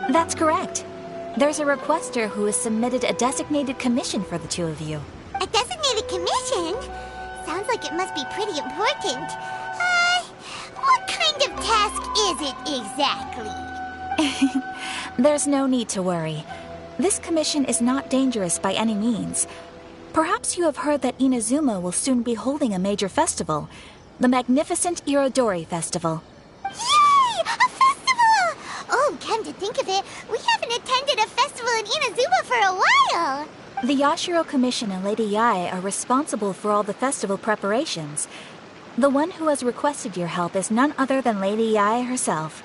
That's correct. There's a requester who has submitted a designated commission for the two of you. A designated commission? Sounds like it must be pretty important. What kind of task is it exactly? There's no need to worry. This commission is not dangerous by any means. Perhaps you have heard that Inazuma will soon be holding a major festival, the magnificent Irodori Festival. Yay! A festival! Oh, come to think of it, we haven't attended a festival in Inazuma for a while. The Yashiro Commission and Lady Yae are responsible for all the festival preparations. The one who has requested your help is none other than Lady Yae herself.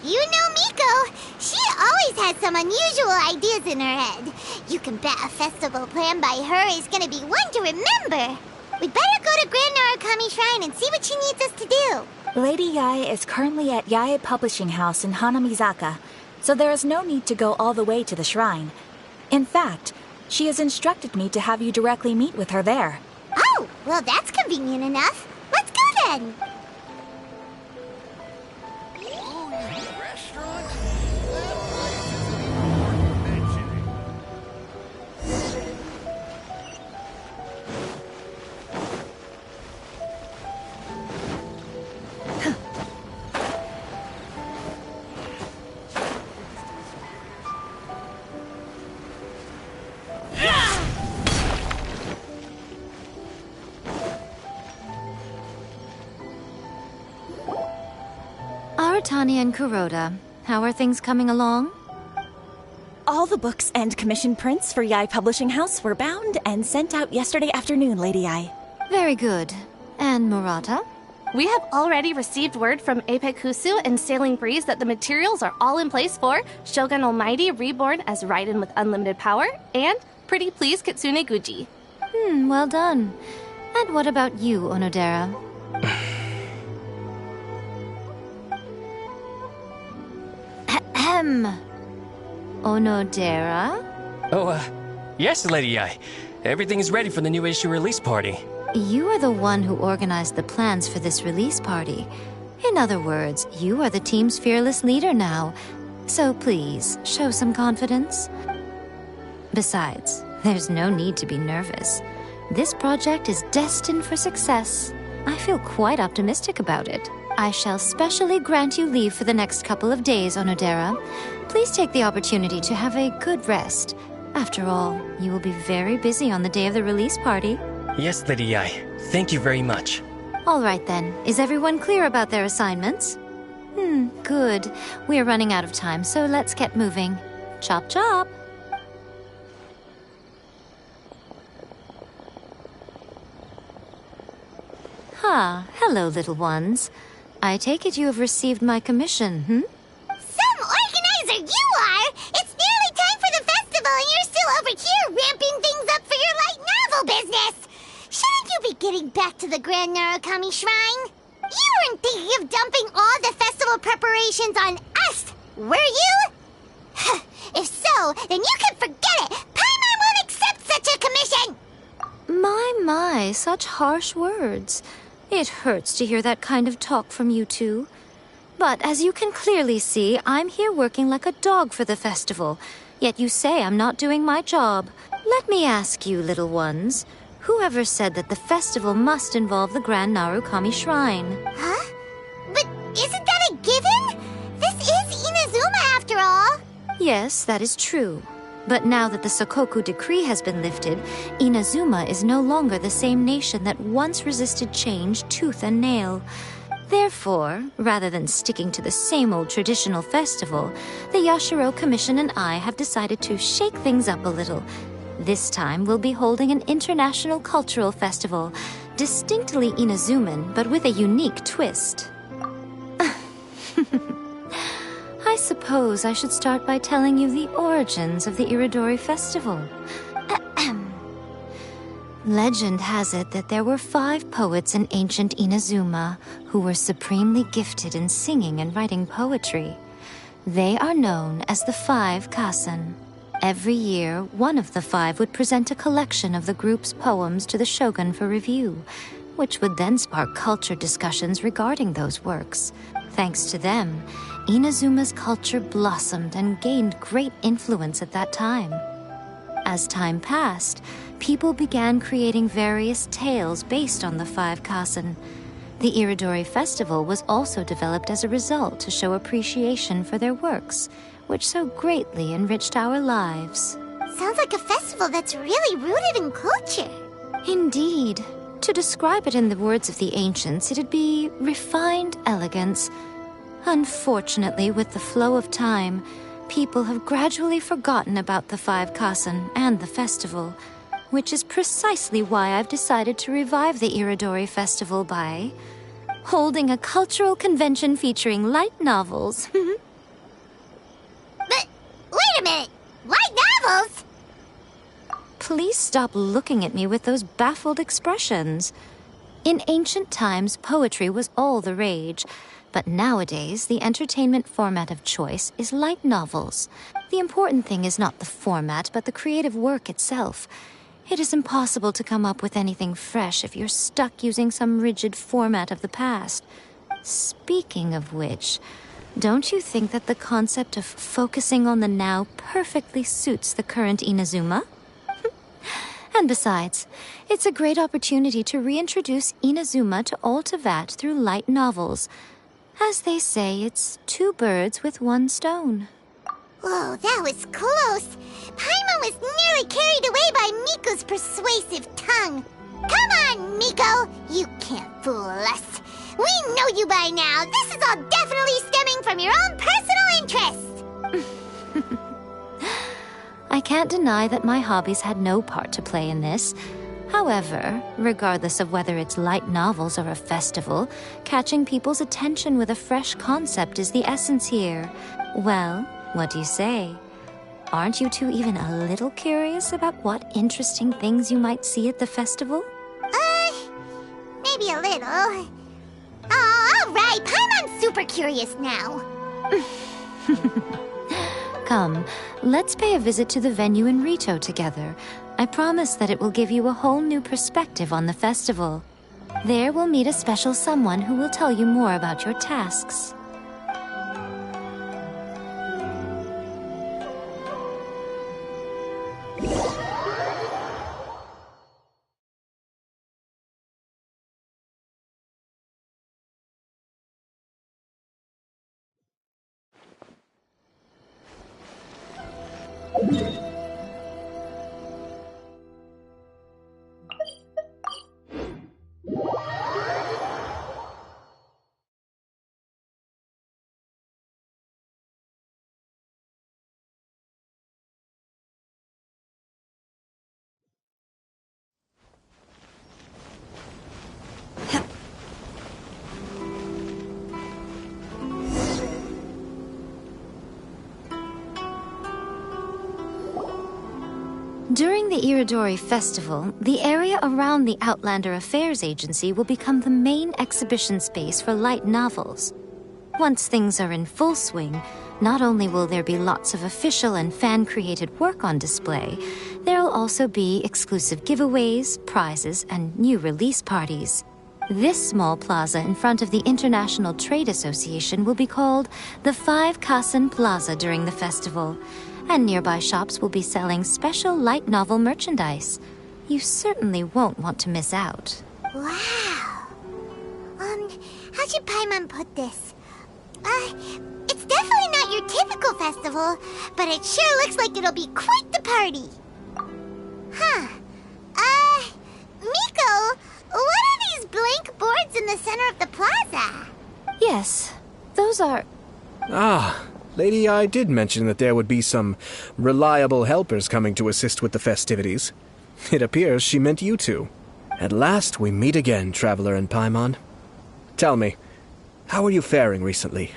You know Miko. She always has some unusual ideas in her head. You can bet a festival planned by her is gonna be one to remember. We'd better go to Grand Narukami Shrine and see what she needs us to do. Lady Yae is currently at Yae Publishing House in Hanamizaka, so there is no need to go all the way to the shrine. In fact, she has instructed me to have you directly meet with her there. Oh, well that's convenient enough. Let's go then. Aratani and Kuroda, how are things coming along? All the books and commission prints for Yae Publishing House were bound and sent out yesterday afternoon, Lady Yae. Very good. And Murata? We have already received word from Apekusu and Sailing Breeze that the materials are all in place for Shogun Almighty Reborn as Raiden with Unlimited Power and Pretty Please Kitsune Guji. Well done. And what about you, Onodera? Onodera? Oh, yes, Lady Yae. Everything is ready for the new issue release party. You are the one who organized the plans for this release party. In other words, you are the team's fearless leader now. So please, show some confidence. Besides, there's no need to be nervous. This project is destined for success. I feel quite optimistic about it. I shall specially grant you leave for the next couple of days, Onodera. Please take the opportunity to have a good rest. After all, you will be very busy on the day of the release party. Yes, Lady Yae. Thank you very much. All right then. Is everyone clear about their assignments? Good. We are running out of time, so let's get moving. Chop chop! Hello, little ones. I take it you have received my commission, Some organizer you are! It's nearly time for the festival and you're still over here ramping things up for your light novel business! Shouldn't you be getting back to the Grand Narukami Shrine? You weren't thinking of dumping all the festival preparations on us, were you? If so, then you can forget it! Paimon won't accept such a commission! My, such harsh words. It hurts to hear that kind of talk from you two. But as you can clearly see, I'm here working like a dog for the festival. Yet you say I'm not doing my job. Let me ask you, little ones. Whoever said that the festival must involve the Grand Narukami Shrine? Huh? But isn't that a given? This is Inazuma after all. Yes, that is true. But now that the Sokoku decree has been lifted, Inazuma is no longer the same nation that once resisted change tooth and nail. Therefore, rather than sticking to the same old traditional festival, the Yashiro Commission and I have decided to shake things up a little. This time, we'll be holding an international cultural festival, distinctly Inazuman, but with a unique twist. I suppose I should start by telling you the origins of the Irodori Festival. Legend has it that there were 5 poets in ancient Inazuma who were supremely gifted in singing and writing poetry. They are known as the 5 Kasen. Every year, one of the 5 would present a collection of the group's poems to the shogun for review, which would then spark culture discussions regarding those works. Thanks to them, Inazuma's culture blossomed and gained great influence at that time. As time passed, people began creating various tales based on the five kasen. The Iridori Festival was also developed as a result to show appreciation for their works, which so greatly enriched our lives. Sounds like a festival that's really rooted in culture. Indeed. To describe it in the words of the ancients, it'd be refined elegance. Unfortunately, with the flow of time, people have gradually forgotten about the five kasen and the festival, which is precisely why I've decided to revive the Iridori Festival by holding a cultural convention featuring light novels. But, wait a minute! Light novels? Please stop looking at me with those baffled expressions. In ancient times, poetry was all the rage, but nowadays, the entertainment format of choice is light novels. The important thing is not the format, but the creative work itself. It is impossible to come up with anything fresh if you're stuck using some rigid format of the past. Speaking of which, don't you think that the concept of focusing on the now perfectly suits the current Inazuma? And besides, it's a great opportunity to reintroduce Inazuma to all Teyvat through light novels. As they say, it's two birds with one stone. Whoa, that was close. Paimon was nearly carried away by Miko's persuasive tongue. Come on, Miko! You can't fool us. We know you by now. This is all definitely stemming from your own personal interest. I can't deny that my hobbies had no part to play in this. However, regardless of whether it's light novels or a festival, catching people's attention with a fresh concept is the essence here. Well, what do you say? Aren't you two even a little curious about what interesting things you might see at the festival? Maybe a little. Oh, all right. Paimon's super curious now. Come, let's pay a visit to the venue in Rito together. I promise that it will give you a whole new perspective on the festival. There we'll meet a special someone who will tell you more about your tasks. During the Iridori Festival, the area around the Outlander Affairs Agency will become the main exhibition space for light novels. Once things are in full swing, not only will there be lots of official and fan-created work on display, there'll also be exclusive giveaways, prizes, and new release parties. This small plaza in front of the International Trade Association will be called the Five Kasen Plaza during the festival, and nearby shops will be selling special light novel merchandise. You certainly won't want to miss out. Wow. How should Paimon put this? It's definitely not your typical festival, but it sure looks like it'll be quite the party. Huh. Miko, what are these blank boards in the center of the plaza? Yes, those are... Lady I did mention that there would be some reliable helpers coming to assist with the festivities. It appears she meant you two. At last we meet again, Traveler and Paimon. Tell me, how are you faring recently?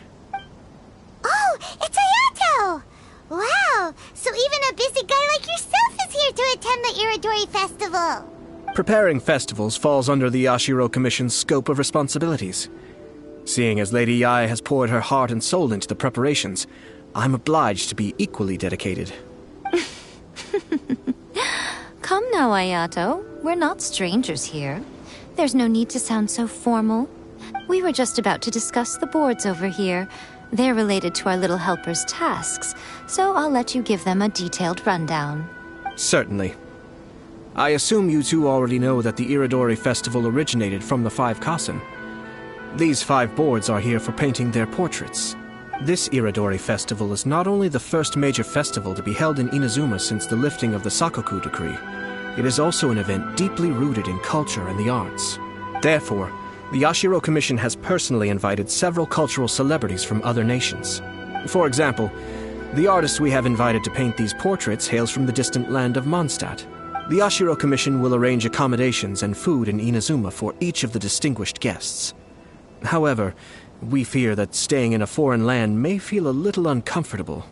Oh, it's Ayato! Wow, so even a busy guy like yourself is here to attend the Iridori Festival. Preparing festivals falls under the Yashiro Commission's scope of responsibilities. Seeing as Lady Yae has poured her heart and soul into the preparations, I'm obliged to be equally dedicated. Come now, Ayato. We're not strangers here. There's no need to sound so formal. We were just about to discuss the boards over here. They're related to our little helper's tasks, so I'll let you give them a detailed rundown. Certainly. I assume you two already know that the Iridori Festival originated from the 5 Kasen. These 5 boards are here for painting their portraits. This Iridori Festival is not only the first major festival to be held in Inazuma since the lifting of the Sakoku Decree, it is also an event deeply rooted in culture and the arts. Therefore, the Yashiro Commission has personally invited several cultural celebrities from other nations. For example, the artist we have invited to paint these portraits hails from the distant land of Mondstadt. The Yashiro Commission will arrange accommodations and food in Inazuma for each of the distinguished guests. However, we fear that staying in a foreign land may feel a little uncomfortable,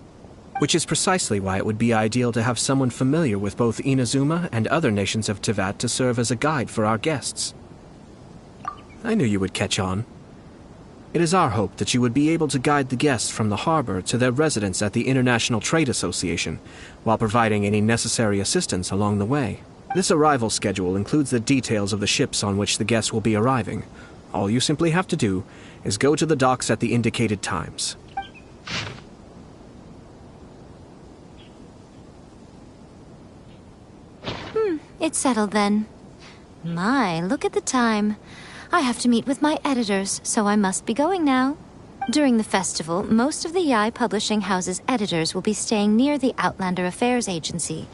which is precisely why it would be ideal to have someone familiar with both Inazuma and other nations of Teyvat to serve as a guide for our guests. I knew you would catch on. It is our hope that you would be able to guide the guests from the harbor to their residence at the International Trade Association, while providing any necessary assistance along the way. This arrival schedule includes the details of the ships on which the guests will be arriving. All you simply have to do is go to the docks at the indicated times. It's settled then. My, look at the time. I have to meet with my editors, so I must be going now. During the festival, most of the Yae Publishing House's editors will be staying near the Outlander Affairs Agency.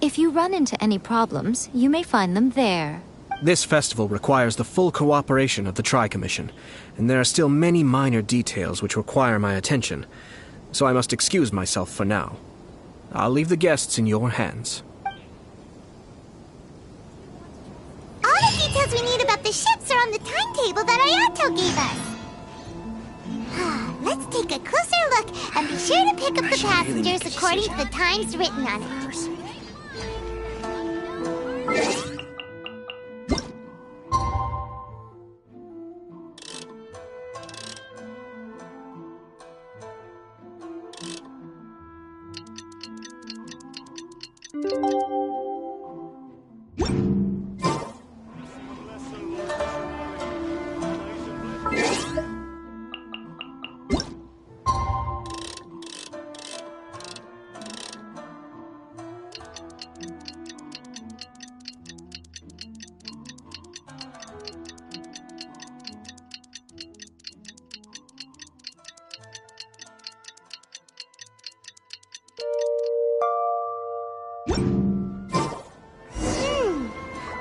If you run into any problems, you may find them there. This festival requires the full cooperation of the Tri-Commission, and there are still many minor details which require my attention, so I must excuse myself for now. I'll leave the guests in your hands. All the details we need about the ships are on the timetable that Ayato gave us. Let's take a closer look and be sure to pick up the passengers according to the times written on it.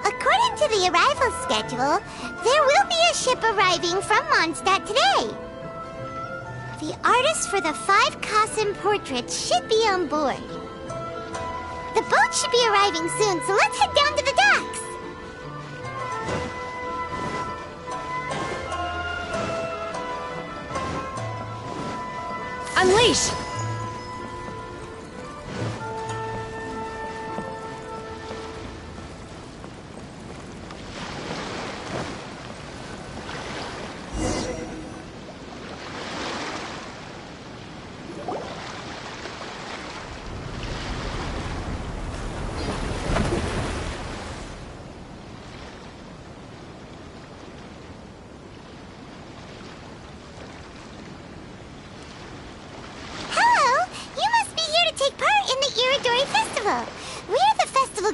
According to the arrival schedule, there will be a ship arriving from Mondstadt today. The artist for the 5 Kasen portraits should be on board. The boat should be arriving soon, so let's head down to the docks. Unleash!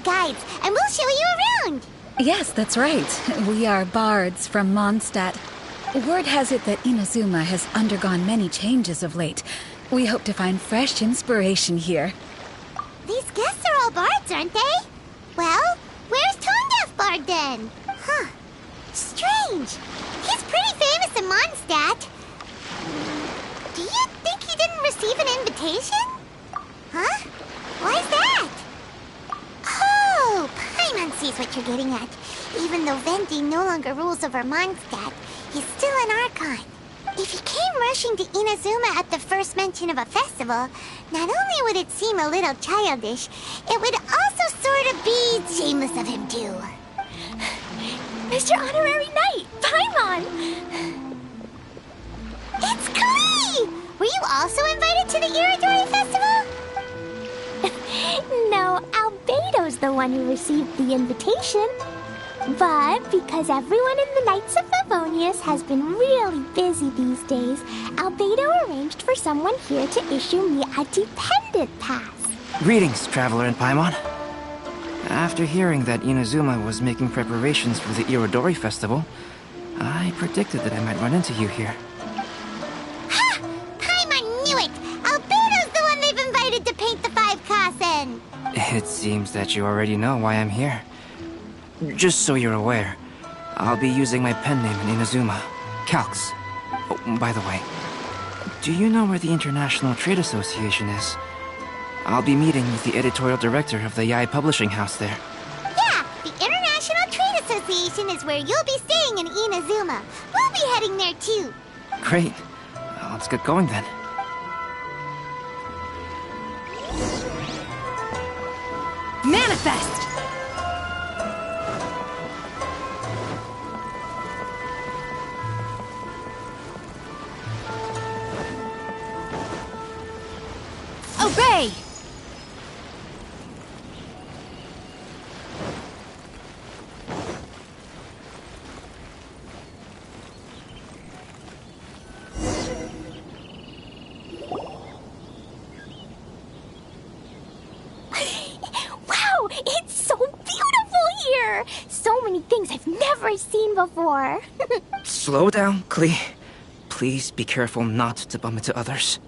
Guides, and we'll show you around. Yes, that's right. We are bards from Mondstadt. Word has it that Inazuma has undergone many changes of late. We hope to find fresh inspiration here. These guests are all bards, aren't they? Well, where's Tone-Deaf Bard then? Huh. Strange. He's pretty famous in Mondstadt. Do you think he didn't receive an invitation? Huh? Why's that? Oh, Paimon sees what you're getting at. Even though Venti no longer rules over Mondstadt, he's still an Archon. If he came rushing to Inazuma at the first mention of a festival, not only would it seem a little childish, it would also sort of be shameless of him too. Mr. Honorary Knight, Paimon! It's Klee! Were you also invited to the Iridori Festival? No, Albedo's the one who received the invitation. But because everyone in the Knights of Favonius has been really busy these days, Albedo arranged for someone here to issue me a dependent pass. Greetings, Traveler in Paimon. After hearing that Inazuma was making preparations for the Irodori Festival, I predicted that I might run into you here. Ha! Paimon knew it! Albedo's the one they've invited to paint the 5 Kasen! It seems that you already know why I'm here. Just so you're aware, I'll be using my pen name in Inazuma, Calx. Oh, by the way, do you know where the International Trade Association is? I'll be meeting with the editorial director of the Yae Publishing House there. Yeah, the International Trade Association is where you'll be staying in Inazuma. We'll be heading there too. Great. Let's get going then. Manifest! Obey! Wow, it's so beautiful here! So many things I've never seen before. Slow down, Klee. Please be careful not to bump into others.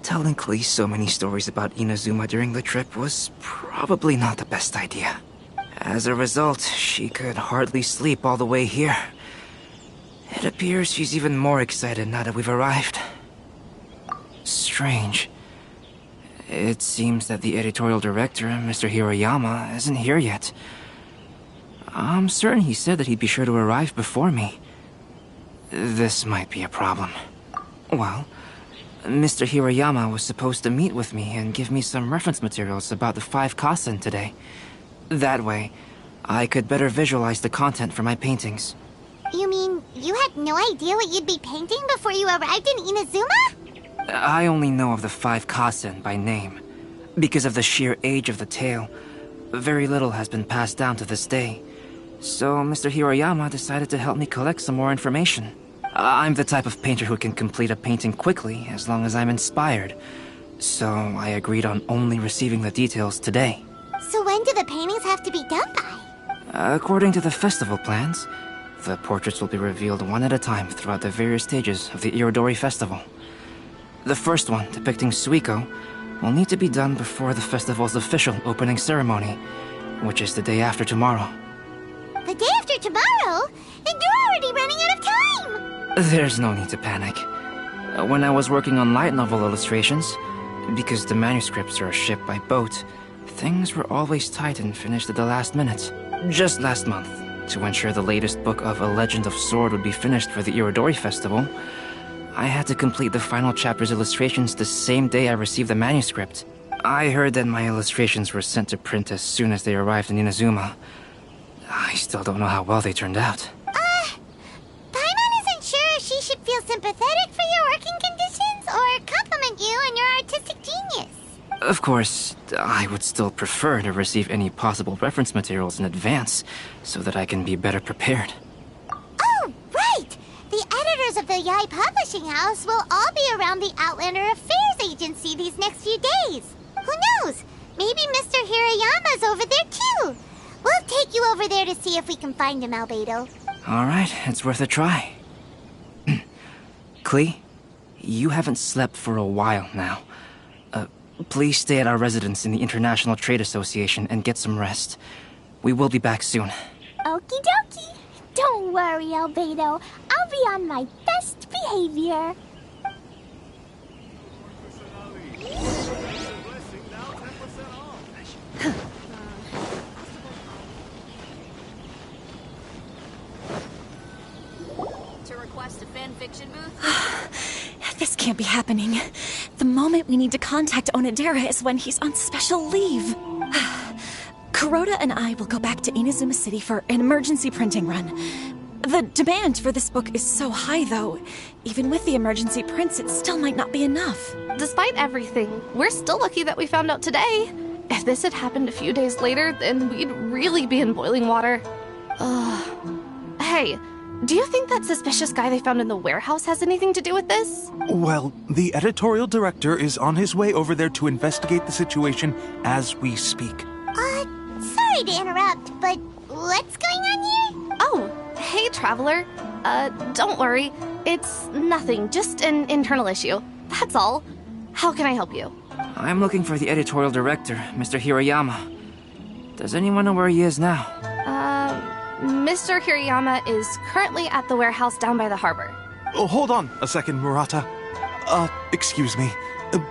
Telling Klee so many stories about Inazuma during the trip was probably not the best idea. As a result, she could hardly sleep all the way here. It appears she's even more excited now that we've arrived. Strange. It seems that the editorial director, Mr. Hiroyama, isn't here yet. I'm certain he said that he'd be sure to arrive before me. This might be a problem. Well, Mr. Hiroyama was supposed to meet with me and give me some reference materials about the 5 Kasen today. That way, I could better visualize the content for my paintings. You mean you had no idea what you'd be painting before you arrived in Inazuma? I only know of the 5 Kasen by name. Because of the sheer age of the tale, very little has been passed down to this day. So Mr. Hiroyama decided to help me collect some more information. I'm the type of painter who can complete a painting quickly as long as I'm inspired. So I agreed on only receiving the details today. So when do the paintings have to be done by? According to the festival plans, the portraits will be revealed one at a time throughout the various stages of the Irodori Festival. The first one, depicting Suiko, will need to be done before the festival's official opening ceremony, which is the day after tomorrow. The day after tomorrow? Then you're already running out of time! There's no need to panic. When I was working on light novel illustrations, because the manuscripts are shipped by boat, things were always tight and finished at the last minute. Just last month, to ensure the latest book of A Legend of Sword would be finished for the Irodori Festival, I had to complete the final chapter's illustrations the same day I received the manuscript. I heard that my illustrations were sent to print as soon as they arrived in Inazuma. I still don't know how well they turned out. Paimon isn't sure if she should feel sympathetic for your working conditions or compliment you on your artistic genius. Of course, I would still prefer to receive any possible reference materials in advance, so that I can be better prepared. Oh, right! The editors of the Yae Publishing House will all be around the Outlander Affairs Agency these next few days. Who knows? Maybe Mr. Hiroyama's over there too. We'll take you over there to see if we can find him, Albedo. Alright, it's worth a try. Klee, you haven't slept for a while now. Please stay at our residence in the International Trade Association and get some rest. We will be back soon. Okie dokie. Don't worry, Albedo. I'll be on my best behavior. To request a fanfiction booth? This can't be happening. The moment we need to contact Onodera is when he's on special leave. Kuroda and I will go back to Inazuma City for an emergency printing run. The demand for this book is so high, though. Even with the emergency prints, it still might not be enough. Despite everything, we're still lucky that we found out today. If this had happened a few days later, then we'd really be in boiling water. Hey, Do you think that suspicious guy they found in the warehouse has anything to do with this? Well, the editorial director is on his way over there to investigate the situation as we speak. Sorry to interrupt, but what's going on here? Oh, hey, Traveler. Don't worry. It's nothing, just an internal issue. That's all. How can I help you? I'm looking for the editorial director, Mr. Hirayama. Does anyone know where he is now? Mr. Hirayama is currently at the warehouse down by the harbor. Oh, hold on a second, Murata. Excuse me,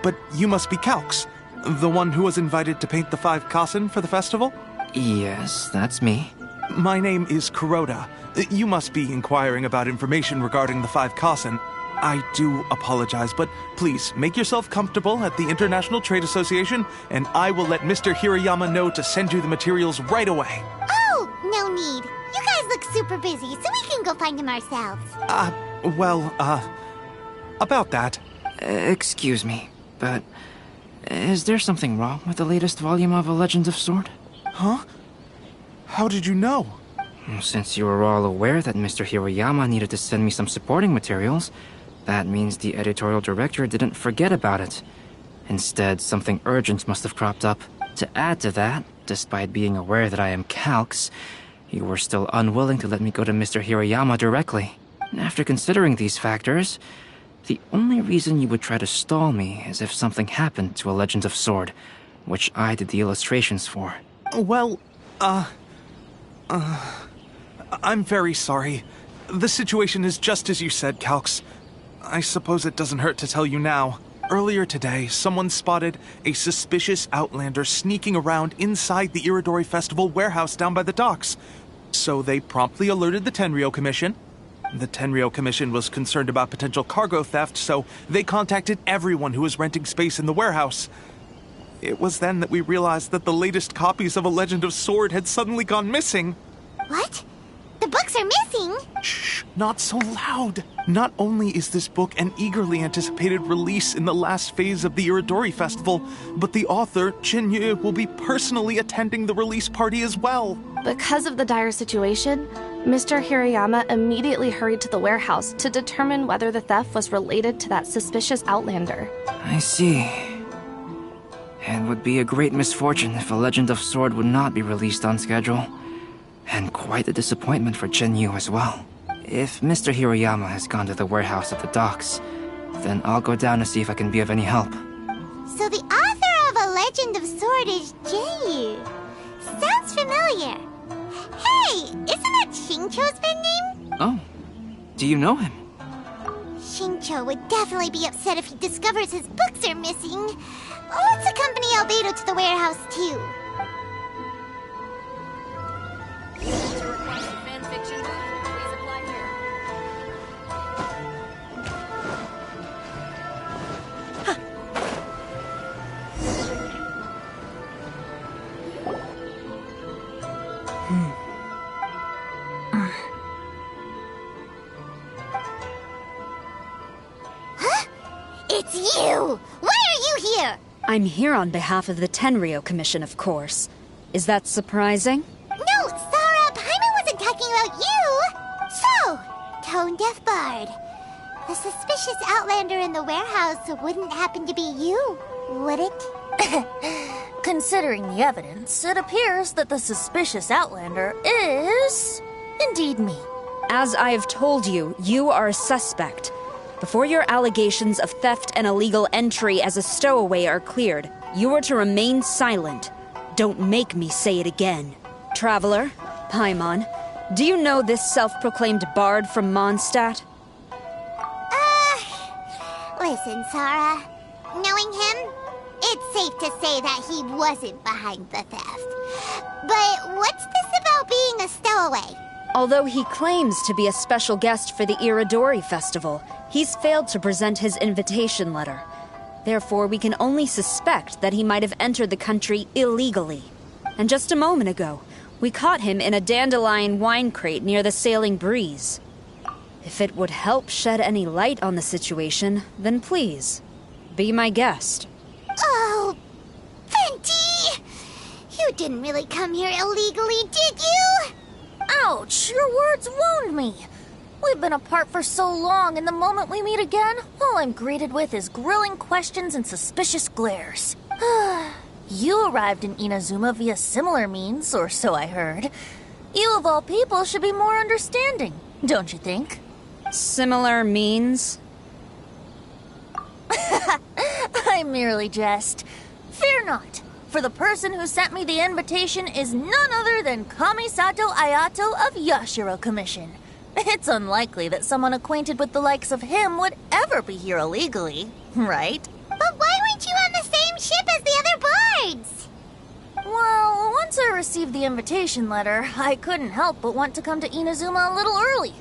but you must be Calx, the one who was invited to paint the 5 kasen for the festival? Yes, that's me. My name is Kuroda. You must be inquiring about information regarding the 5 kasen. I do apologize, but please make yourself comfortable at the International Trade Association, and I will let Mr. Hirayama know to send you the materials right away. Oh, no need. You guys look super busy, so we can go find him ourselves. About that. Excuse me, but is there something wrong with the latest volume of A Legend of Sword? Huh? How did you know? Since you were all aware that Mr. Hirayama needed to send me some supporting materials, that means the editorial director didn't forget about it. Instead, something urgent must have cropped up. To add to that, despite being aware that I am Calx, you were still unwilling to let me go to Mr. Hirayama directly. After considering these factors, the only reason you would try to stall me is if something happened to A Legend of Sword, which I did the illustrations for. Well, I'm very sorry. The situation is just as you said, Calx. I suppose it doesn't hurt to tell you now. Earlier today, someone spotted a suspicious outlander sneaking around inside the Iridori Festival warehouse down by the docks. So they promptly alerted the Tenryou Commission. The Tenryou Commission was concerned about potential cargo theft, so they contacted everyone who was renting space in the warehouse. It was then that we realized that the latest copies of A Legend of Sword had suddenly gone missing. What? The books are missing? Shh, not so loud. Not only is this book an eagerly anticipated release in the last phase of the Iridori Festival, but the author, Jinyu, will be personally attending the release party as well. Because of the dire situation, Mr. Hirayama immediately hurried to the warehouse to determine whether the theft was related to that suspicious outlander. I see. It would be a great misfortune if A Legend of Sword would not be released on schedule. And quite a disappointment for Jinyu as well. If Mr. Hirayama has gone to the warehouse at the docks, then I'll go down to see if I can be of any help. So the author of A Legend of Sword is Jinyu. Sounds familiar. Hey, isn't that Xingqiu's pen name? Oh, do you know him? Xingqiu would definitely be upset if he discovers his books are missing. Let's accompany Albedo to the warehouse too. To request a fan fiction booth, please apply here. Huh? It's you! Why are you here? I'm here on behalf of the Tenryou Commission, of course. Is that surprising? No, Sarah, Paimon wasn't talking about you! So, tone-deaf bard. The suspicious outlander in the warehouse wouldn't happen to be you, would it? Considering the evidence, it appears that the suspicious outlander is indeed me. As I have told you, you are a suspect. Before your allegations of theft and illegal entry as a stowaway are cleared, you are to remain silent. Don't make me say it again. Traveler, Paimon, do you know this self-proclaimed bard from Mondstadt? Listen, Sarah. Knowing him, it's safe to say that he wasn't behind the theft. But what's this about being a stowaway? Although he claims to be a special guest for the Iridori Festival, he's failed to present his invitation letter. Therefore, we can only suspect that he might have entered the country illegally. And just a moment ago, we caught him in a dandelion wine crate near the Sailing Breeze. If it would help shed any light on the situation, then please, be my guest. Oh, Fenty! You didn't really come here illegally, did you? Ouch, your words wound me. We've been apart for so long, and the moment we meet again, all I'm greeted with is grilling questions and suspicious glares. You arrived in Inazuma via similar means, or so I heard. You of all people should be more understanding, don't you think? Similar means? I merely jest. Fear not, for the person who sent me the invitation is none other than Kamisato Ayato of Yashiro Commission. It's unlikely that someone acquainted with the likes of him would ever be here illegally, right? But why weren't you on the same ship as the other bards? Well, once I received the invitation letter, I couldn't help but want to come to Inazuma a little early.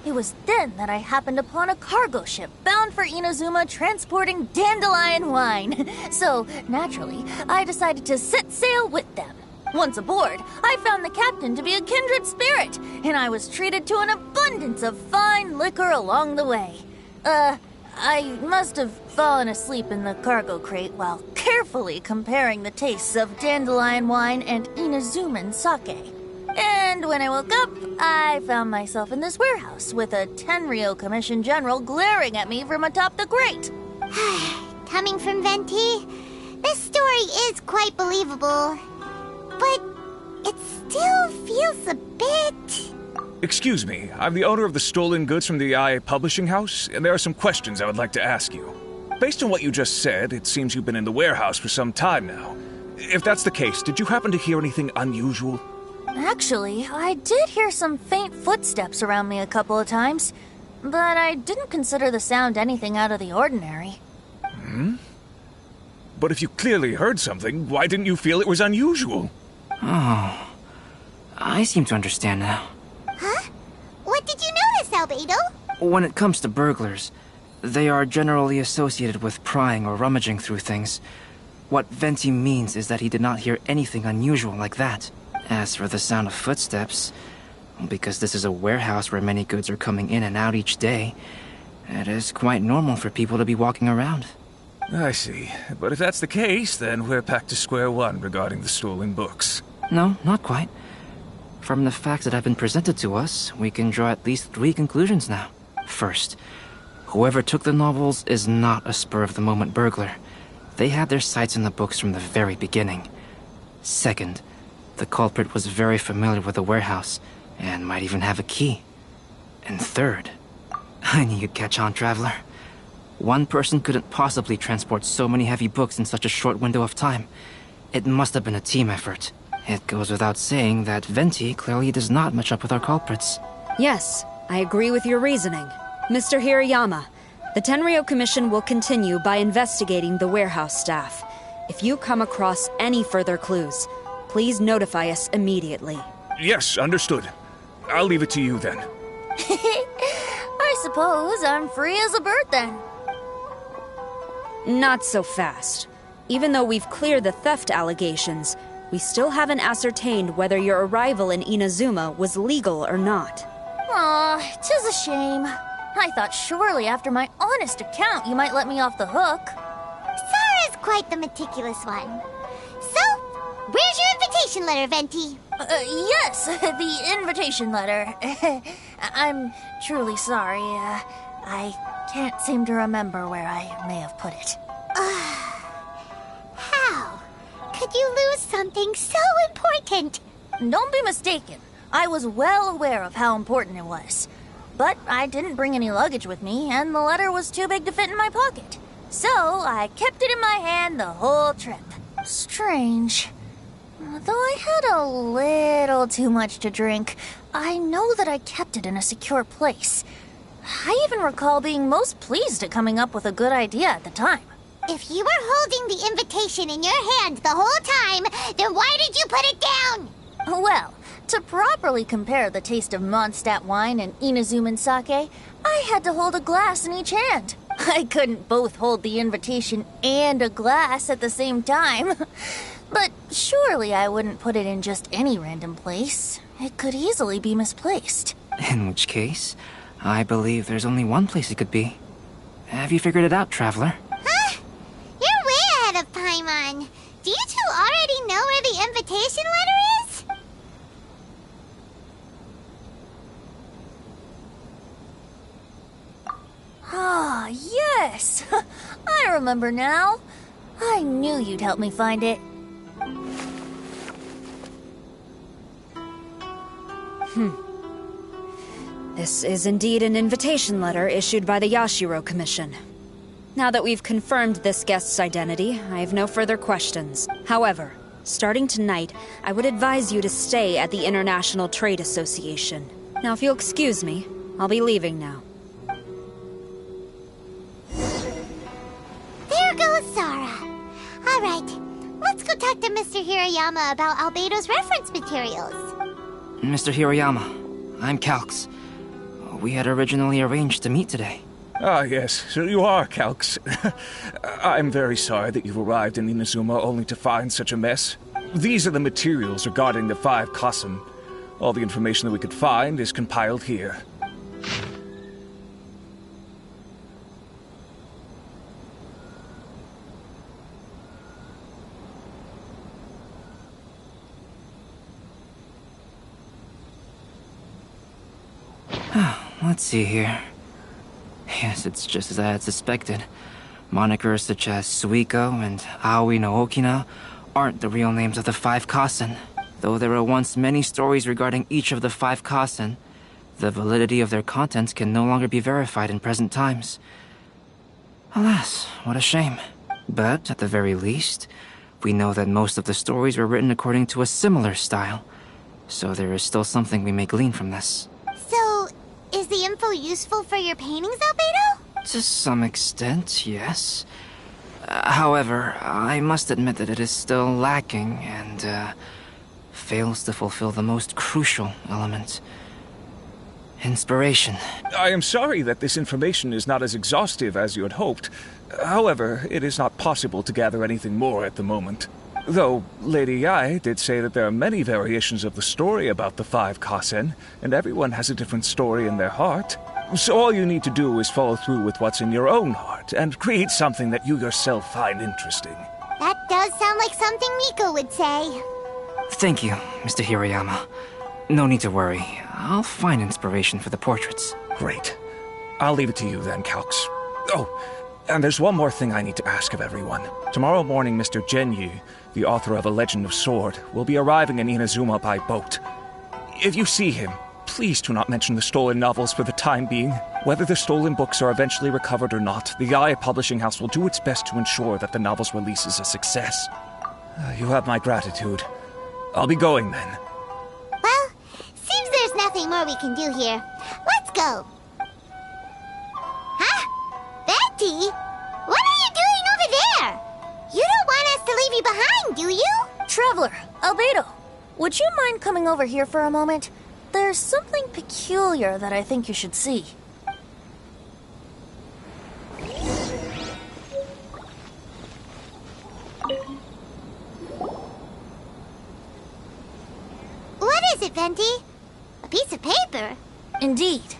It was then that I happened upon a cargo ship bound for Inazuma transporting dandelion wine. So, naturally, I decided to set sail with them. Once aboard, I found the captain to be a kindred spirit, and I was treated to an abundance of fine liquor along the way. I must have fallen asleep in the cargo crate while carefully comparing the tastes of dandelion wine and Inazuman sake. And when I woke up, I found myself in this warehouse with a Tenryo Commission General glaring at me from atop the grate. Coming from Venti, this story is quite believable. But it still feels a bit... Excuse me, I'm the owner of the stolen goods from the IA publishing house, and there are some questions I would like to ask you. Based on what you just said, it seems you've been in the warehouse for some time now. If that's the case, did you happen to hear anything unusual? Actually, I did hear some faint footsteps around me a couple of times, but I didn't consider the sound anything out of the ordinary. But if you clearly heard something, why didn't you feel it was unusual? Oh, I seem to understand now. Huh? What did you notice, Albedo? When it comes to burglars, they are generally associated with prying or rummaging through things. What Venti means is that he did not hear anything unusual like that. As for the sound of footsteps, because this is a warehouse where many goods are coming in and out each day, it is quite normal for people to be walking around. I see. But if that's the case, then we're back to square one regarding the stolen books. No, not quite. From the facts that have been presented to us, we can draw at least 3 conclusions now. First, whoever took the novels is not a spur-of-the-moment burglar. They had their sights on the books from the very beginning. Second, the culprit was very familiar with the warehouse, and might even have a key. And third, I knew you'd catch on, Traveler. One person couldn't possibly transport so many heavy books in such a short window of time. It must have been a team effort. It goes without saying that Venti clearly does not match up with our culprits. Yes, I agree with your reasoning. Mr. Hirayama, the Tenryo Commission will continue by investigating the warehouse staff. If you come across any further clues, please notify us immediately. Yes, understood. I'll leave it to you then. I suppose I'm free as a bird then. Not so fast. Even though we've cleared the theft allegations, we still haven't ascertained whether your arrival in Inazuma was legal or not. Aw, 'tis a shame. I thought surely after my honest account you might let me off the hook. Sara's quite the meticulous one. So, where's your invitation letter, Venti? Yes, the invitation letter. I'm truly sorry. I can't seem to remember where I may have put it. How could you lose something so important? Don't be mistaken. I was well aware of how important it was. But I didn't bring any luggage with me, and the letter was too big to fit in my pocket. So I kept it in my hand the whole trip. Strange. Though I had a little too much to drink, I know that I kept it in a secure place. I even recall being most pleased at coming up with a good idea at the time. If you were holding the invitation in your hand the whole time, then why did you put it down? Well, to properly compare the taste of Mondstadt wine and Inazuman sake, I had to hold a glass in each hand. I couldn't both hold the invitation and a glass at the same time. But surely I wouldn't put it in just any random place. It could easily be misplaced. In which case, I believe there's only one place it could be. Have you figured it out, Traveler? Huh? You're way ahead of Paimon. Do you two already know where the invitation letter is? Ah, yes! I remember now. I knew you'd help me find it. This is indeed an invitation letter issued by the Yashiro Commission. Now that we've confirmed this guest's identity, I have no further questions. However, starting tonight, I would advise you to stay at the International Trade Association. Now, if you'll excuse me, I'll be leaving now. There goes Sara. All right, let's go talk to Mr. Hirayama about Albedo's reference materials. Mr. Hirayama, I'm Calx. We had originally arranged to meet today. Ah, yes, so you are Calx. I'm very sorry that you've arrived in Inazuma only to find such a mess. These are the materials regarding the 5 Kasen. All the information that we could find is compiled here. Let's see here. Yes, it's just as I had suspected. Monikers such as Suiko and Aoi no Okina aren't the real names of the 5 Kasen. Though there were once many stories regarding each of the 5 Kasen, the validity of their contents can no longer be verified in present times. Alas, what a shame. But, at the very least, we know that most of the stories were written according to a similar style. So there is still something we may glean from this. So, is the info useful for your paintings, Albedo? To some extent, yes. However, I must admit that it is still lacking and, fails to fulfill the most crucial element. Inspiration. I am sorry that this information is not as exhaustive as you had hoped. However, it is not possible to gather anything more at the moment. Though, Lady Yae did say that there are many variations of the story about the 5 Kasen, and everyone has a different story in their heart. So all you need to do is follow through with what's in your own heart, and create something that you yourself find interesting. That does sound like something Miko would say. Thank you, Mr. Hirayama. No need to worry. I'll find inspiration for the portraits. Great. I'll leave it to you then, Calx. Oh, and there's one more thing I need to ask of everyone. Tomorrow morning, Mr. Genyu, the author of A Legend of Sword, will be arriving in Inazuma by boat. If you see him, please do not mention the stolen novels for the time being. Whether the stolen books are eventually recovered or not, the Yae Publishing House will do its best to ensure that the novel's release is a success. You have my gratitude. I'll be going then. Well, seems there's nothing more we can do here. Let's go. Huh? Betty? What are you doing over there? You don't want us to leave you behind, do you? Traveler, Albedo, would you mind coming over here for a moment? There's something peculiar that I think you should see. What is it, Venti? A piece of paper? Indeed.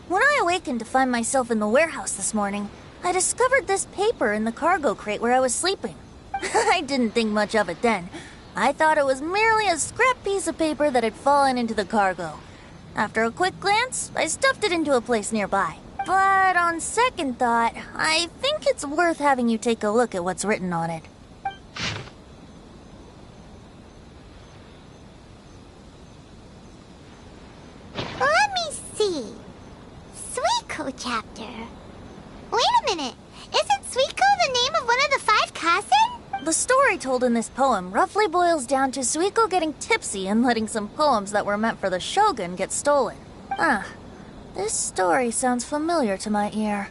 When I awakened to find myself in the warehouse this morning, I discovered this paper in the cargo crate where I was sleeping. I didn't think much of it then. I thought it was merely a scrap piece of paper that had fallen into the cargo. After a quick glance, I stuffed it into a place nearby. But on second thought, I think it's worth having you take a look at what's written on it. Let me see. Suiko chapter. Wait a minute. Isn't Suiko the name of one of the 5 Kasen? The story told in this poem roughly boils down to Suiko getting tipsy and letting some poems that were meant for the shogun get stolen. This story sounds familiar to my ear.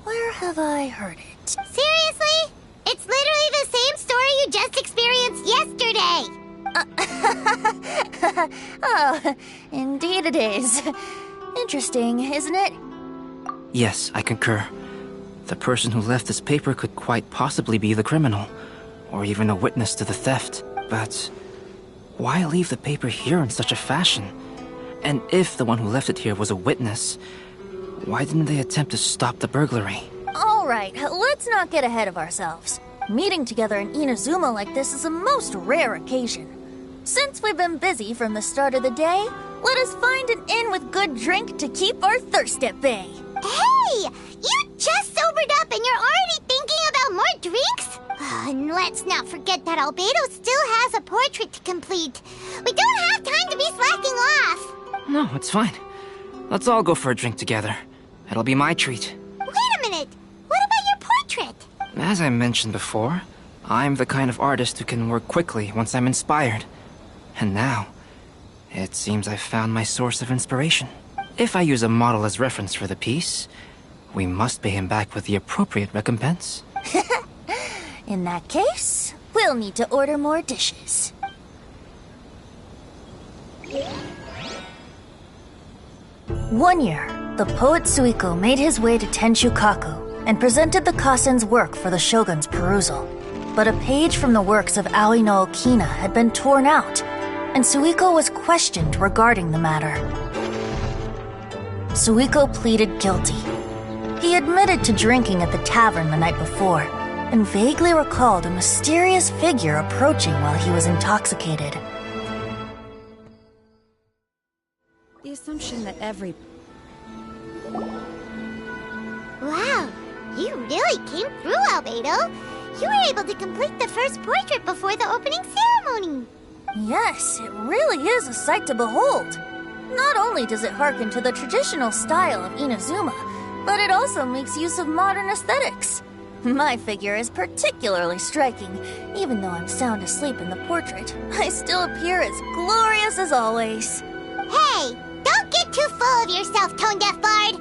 Where have I heard it? Seriously? It's literally the same story you just experienced yesterday! Oh, indeed it is. Interesting, isn't it? Yes, I concur. The person who left this paper could quite possibly be the criminal, or even a witness to the theft. But why leave the paper here in such a fashion? And if the one who left it here was a witness, why didn't they attempt to stop the burglary? All right, let's not get ahead of ourselves. Meeting together in Inazuma like this is a most rare occasion. Since we've been busy from the start of the day, let us find an inn with good drink to keep our thirst at bay. Hey! You just sobered up and you're already thinking about more drinks? And let's not forget that Albedo still has a portrait to complete. We don't have time to be slacking off. No, it's fine. Let's all go for a drink together. It'll be my treat. Wait a minute. What about your portrait? As I mentioned before, I'm the kind of artist who can work quickly once I'm inspired. And now, it seems I've found my source of inspiration. If I use a model as reference for the piece, we must pay him back with the appropriate recompense. In that case, we'll need to order more dishes. One year, the poet Suiko made his way to Tenshukaku and presented the Kasen's work for the shogun's perusal. But a page from the works of Aoi no Okina had been torn out, and Suiko was questioned regarding the matter. Suiko pleaded guilty. He admitted to drinking at the tavern the night before, and vaguely recalled a mysterious figure approaching while he was intoxicated. The assumption that every... Wow, you really came through, Albedo. You were able to complete the first portrait before the opening ceremony. Yes, it really is a sight to behold. Not only does it harken to the traditional style of Inazuma, but it also makes use of modern aesthetics. My figure is particularly striking. Even though I'm sound asleep in the portrait, I still appear as glorious as always. Hey, don't get too full of yourself, Tone-Deaf Bard.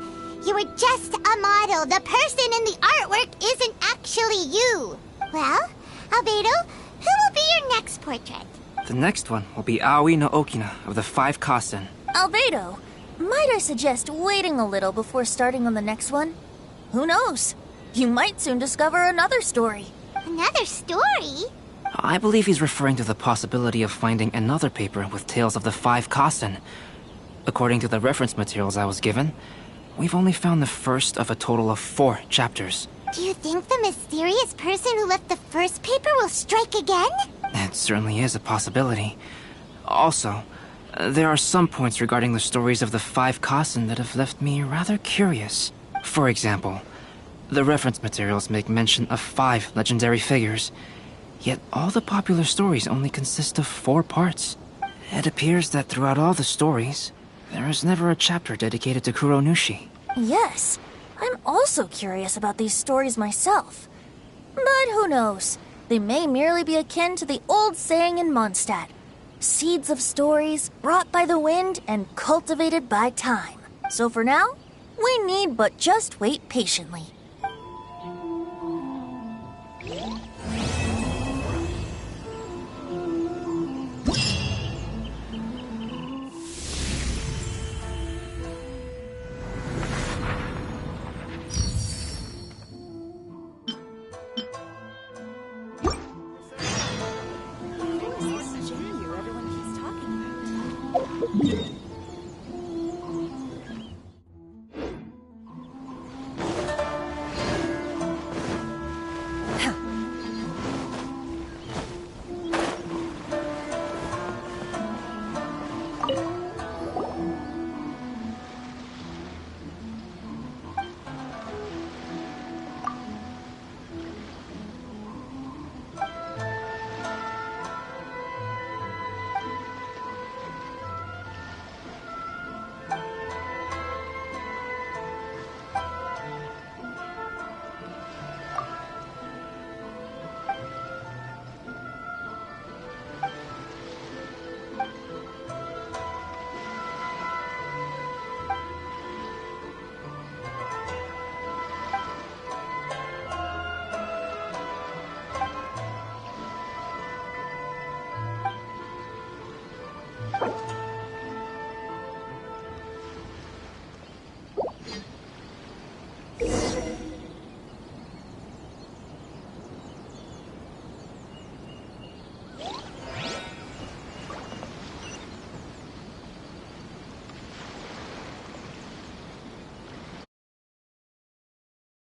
You were just a model. The person in the artwork isn't actually you. Well, Albedo, who will be your next portrait? The next one will be Aoi no Okina of the 5 Kasen. Albedo, might I suggest waiting a little before starting on the next one? Who knows? You might soon discover another story. Another story? I believe he's referring to the possibility of finding another paper with tales of the 5 Kasen. According to the reference materials I was given, we've only found the first of a total of 4 chapters. Do you think the mysterious person who left the first paper will strike again? It certainly is a possibility. Also, there are some points regarding the stories of the 5 Kasen that have left me rather curious. For example, the reference materials make mention of 5 legendary figures, yet all the popular stories only consist of 4 parts. It appears that throughout all the stories, there is never a chapter dedicated to Kuronushi. Yes, I'm also curious about these stories myself. But who knows? They may merely be akin to the old saying in Mondstadt. Seeds of stories brought by the wind and cultivated by time. So for now, we need but just wait patiently. Everyone keeps talking about.